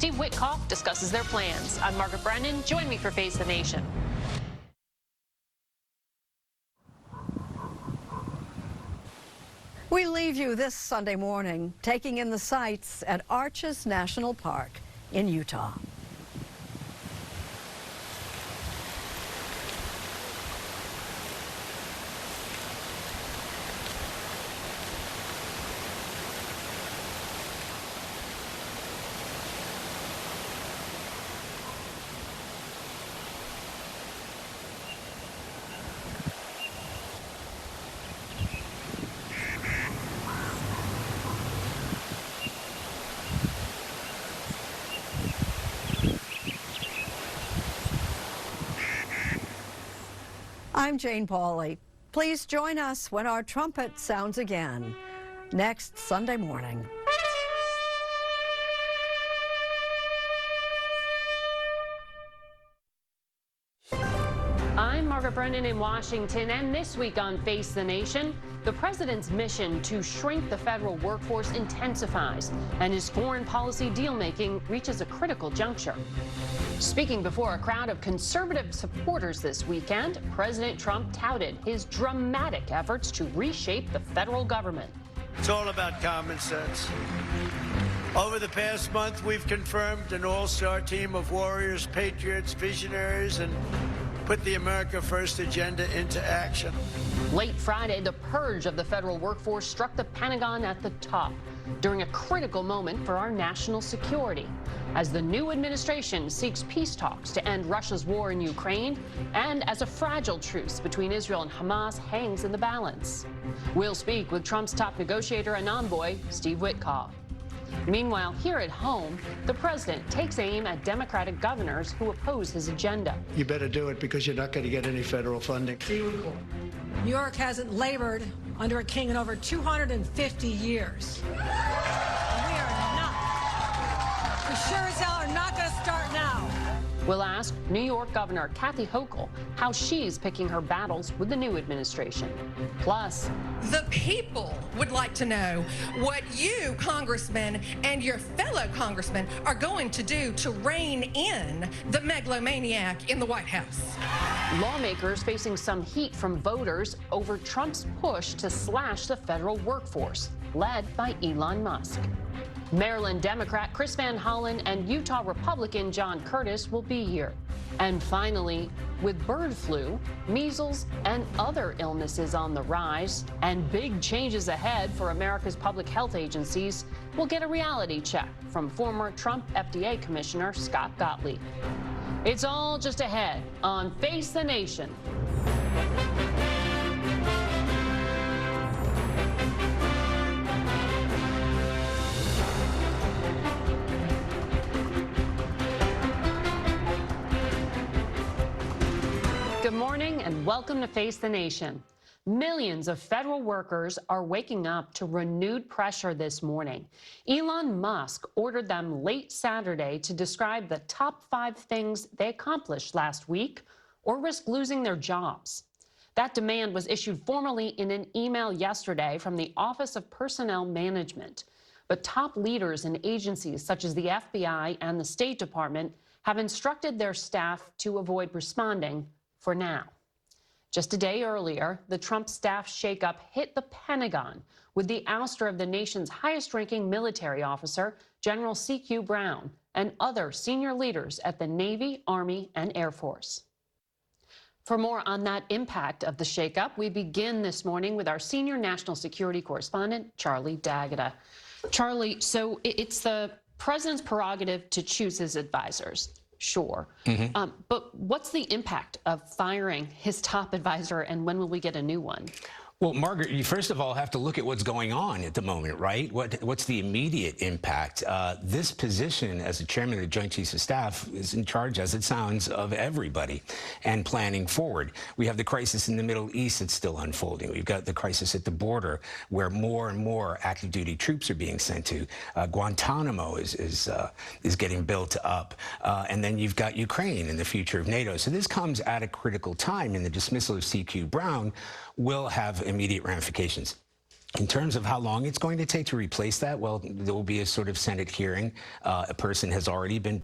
Steve Witkoff discusses their plans. I'm Margaret Brennan. Join me for Face the Nation. We leave you this Sunday morning taking in the sights at Arches National Park in Utah. I'm Jane Pauley. Please join us when our trumpet sounds again next Sunday morning. I'm Margaret Brennan in Washington, and this week on Face the Nation, the president's mission to shrink the federal workforce intensifies, and his foreign policy deal-making reaches a critical juncture. Speaking before a crowd of conservative supporters this weekend, President Trump touted his dramatic efforts to reshape the federal government. It's all about common sense. Over the past month, we've confirmed an all-star team of warriors, patriots, visionaries, and put the America First agenda into action. Late Friday, the purge of the federal workforce struck the Pentagon at the top during a critical moment for our national security, as the new administration seeks peace talks to end Russia's war in Ukraine, and as a fragile truce between Israel and Hamas hangs in the balance. We'll speak with Trump's top negotiator and envoy, Steve Witkoff. Meanwhile, here at home, the president takes aim at Democratic governors who oppose his agenda. You better do it because you're not going to get any federal funding. New York hasn't labored under a king in over 250 years. We sure as hell are not going to start now. We'll ask New York Governor Kathy Hochul how she's picking her battles with the new administration. Plus, the people would like to know what you, congressmen, and your fellow congressmen are going to do to rein in the megalomaniac in the White House. Lawmakers facing some heat from voters over Trump's push to slash the federal workforce, led by Elon Musk. Maryland Democrat Chris Van Hollen and Utah Republican John Curtis will be here. And finally, with bird flu, measles, and other illnesses on the rise, and big changes ahead for America's public health agencies, we'll get a reality check from former Trump FDA Commissioner Scott Gottlieb. It's all just ahead on Face the Nation. Good morning and welcome to Face the Nation. Millions of federal workers are waking up to renewed pressure this morning. Elon Musk ordered them late Saturday to describe the top 5 things they accomplished last week or risk losing their jobs. That demand was issued formally in an email yesterday from the Office of Personnel Management. But top leaders in agencies such as the FBI and the State Department have instructed their staff to avoid responding for now. Just a day earlier, the Trump staff shakeup hit the Pentagon with the ouster of the nation's highest-ranking military officer, General C.Q. Brown, and other senior leaders at the Navy, Army, and Air Force. For more on that impact of the shakeup, we begin this morning with our senior national security correspondent, Charlie D'Agata. Charlie, so it's the president's prerogative to choose his advisors. Sure. But what's the impact of firing his top advisor, and when will we get a new one? Well, Margaret, you first of all have to look at what's going on at the moment, right? What's the immediate impact? This position as the chairman of the Joint Chiefs of Staff is in charge, as it sounds, of everybody and planning forward. We have the crisis in the Middle East that's still unfolding. We've got the crisis at the border where more and more active duty troops are being sent to. Guantanamo is getting built up. And then you've got Ukraine and the future of NATO. So this comes at a critical time, and the dismissal of C.Q. Brown will have immediate ramifications. In terms of how long it's going to take to replace that, well, there will be a sort of Senate hearing. A person has already been